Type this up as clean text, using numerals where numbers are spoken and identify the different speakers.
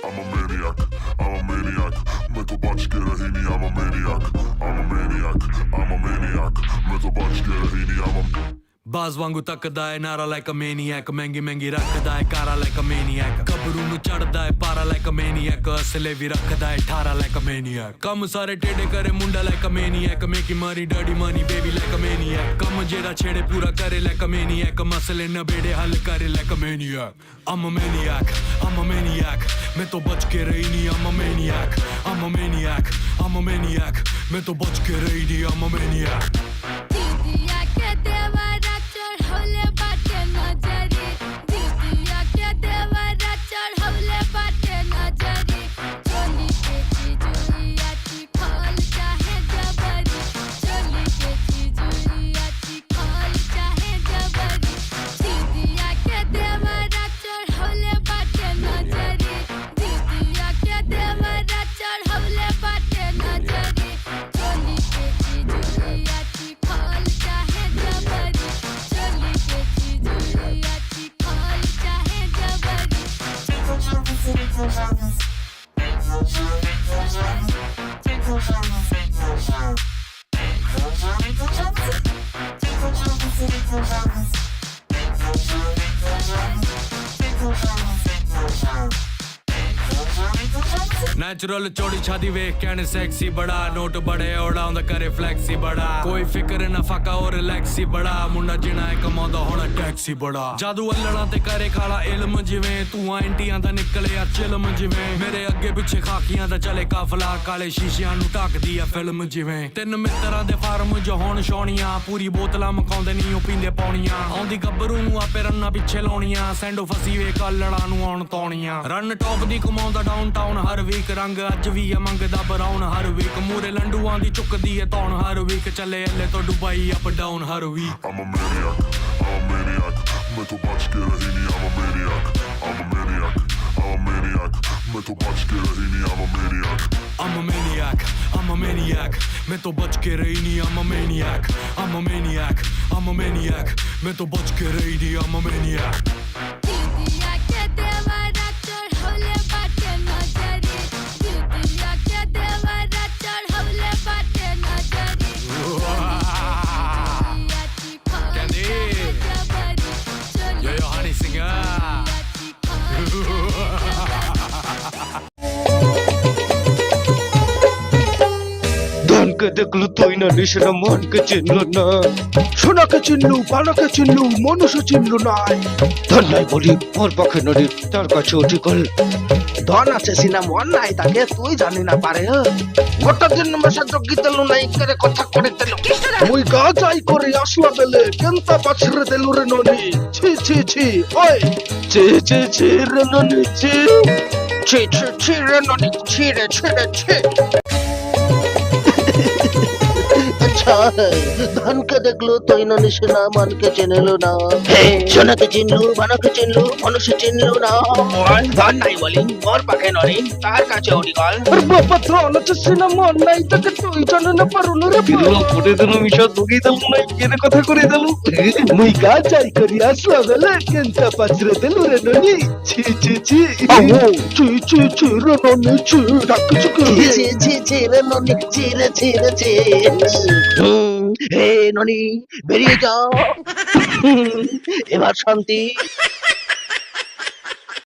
Speaker 1: I'm a maniac, I'm a maniac. मैं तो बच के रही नहीं, I'm a maniac, I'm a maniac, I'm a maniac. मैं तो बच के रही नहीं, I'm a
Speaker 2: ਬਾਜ਼ ਵਾਂਗੂ ਤੱਕਦਾ ਏ ਨਾਰਾ ਲਾਈਕ ਅ ਮੈਨੀਐਕ ਮਹਿੰਗੀ ਮਹਿੰਗੀ ਰੱਖਦਾ ਏ ਕਾਰਾ ਲਾਈਕ ਅ ਮੈਨੀਐਕ ਗੱਭਰੂ ਨੂੰ ਚੜਦਾ ਏ ਪਾਰਾ ਲਾਈਕ ਅ ਮੈਨੀਐਕ ਅਸਲੇ ਵੀ ਰੱਖਦਾ ਏ 18 ਲਾਈਕ ਅ ਮੈਨੀਐਕ ਕੰਮ ਸਾਰੇ ਟੇਡੇ ਕਰੇ ਮੁੰਡਾ ਲਾਈਕ ਅ ਮੈਨੀਐਕ ਮੇਕੀ ਮਾਰੀ dirty money baby like a maniac ਕੰਮ ਜਿਹੜਾ ਛੇੜੇ ਪੂਰਾ ਕਰੇ ਲਾਈਕ ਅ ਮੈਨੀਐਕ ਮਸਲੇ ਨਬੇੜੇ ਹੱਲ ਕਰੇ like a maniac I'm a maniac, I'm a maniac. मैं तो बच के रही नहीं, I'm a maniac, I'm a maniac, I'm a maniac. मैं तो बच के रही नहीं, I'm a maniac.
Speaker 3: दीदिया के देवरा चढ़ौले बाटे नजरी दीदिया के देवरा चढ़ौले बाटे नजरी चोली के चिजुइया चिखल चाहे जबरी चोली के चिजुइया चिखल चाहे जबरी दीदिया के देवरा चढ़ौले बाटे नजरी दीदिया के देवरा चढ़ौले बाटे नजरी चोली के चिजुइया चिखल चाहे जबरी चोली के चिजुइया चिखल चाहे जबरी
Speaker 2: नेचुरल चोड़ी छादी वेख कहने सेक्सी बड़ा नोट बड़े उड़ाउंदा करे फ्लैक्सी बड़ा कोई फिक्र ना फाका और रिलैक्सी बड़ा मुंडा जिना है कमाउंदा होना टैक्सी बड़ा जादू अल्लड़ा ते करे खाला इल्म जिवें तू एंटियां दा निकले आ चिल्म जिवें मेरे अगे पिछे खाकियां दा चले काफला काले शीशियां नु ढकदी आ फिल्म जिवें तिन मित्तरां दे फार्म जो होण छौणियां पूरी बोतलां मकाउंदे नी ओ पींदे पौणियां आउंदी गब्बरू नु आपे रन्ना पिछे लाउणियां सैंडो फसी वे कल्लड़ा नु आउण तौणियां रन टॉप दी कमाउंदा डाउनटाउन हर वीक रंग अज भी है मंगदा बराउन हर वीक मूरे लंडूआं दी चुकदी है तौण हर वीक चले अल्ले तो दुबई अप डाउन हर week
Speaker 1: I'm a maniac, I'm a maniac. मैं तो बच के रही नहीं, I'm a maniac, I'm a maniac, I'm a maniac. मैं तो बच के रही नहीं, I'm a maniac.
Speaker 2: I'm a maniac, I'm a maniac. मैं तो बच के रही नहीं, I'm a maniac, I'm a maniac, I'm a maniac. मैं तो बच के रही नहीं, I'm a maniac.
Speaker 3: दीदिया के देवरा चढ़ौले बाटे नजरी दीदिया के देवरा चढ़ौले बाटे नजरी चिजुइया चिखल
Speaker 2: Candy.
Speaker 3: चाहे जबरी चोली
Speaker 2: Yo, yo, honey singer.
Speaker 4: ধনকে দেখলু তুই না নিশানা মনকে চিনল না সোনাকে চিনলু পানাকে চিনলু মনুষ্য চিনলু নাই ধন নাই বলি ওর পক্ষে নদী তার কাছে অধিকল
Speaker 5: ধন আছে সিনা মন নাই তাকে তুই জানি না পারে গোটা দিন মেশা জগি তেলু নাই করে কথা করে তেলু
Speaker 4: মুই গা যাই করে আসলা বেলে কেনতা পাছরে দেলু রে ননি ছি ছি ছি ওই ছি ছি ছি রে ননি ছি
Speaker 5: ছি ছি ছি রে ননি ছি রে ছি রে ছি আচ্ছা ধনকে দেখলো তুই না নিশানা মনকে চিনলো না সোনাকে চিনলু বানাকে চিনলু মনুষ্য চিনলু না ধন নাই বলি ওর পাখে ননি তার কাছে অডিকল
Speaker 4: আর বাবা ধন আছে সিনা মন নাই তাকে তুই জানে না পারুন রে কিলো কোটে দিনু মিশা দুগি দেলু নাই কেনে কথা করে দেলু মুই গা যাই করি আসলা বেলে কেনতা পাছরে দেলু রে ননি ছি ছি ছি ছি ছি ছি রে ননি ছি ডাক চুকে
Speaker 5: ছি ছি ছি রে ননি ছি রে ছি রে ছি হে ননি বেরিয়ে যাও এবার শান্তি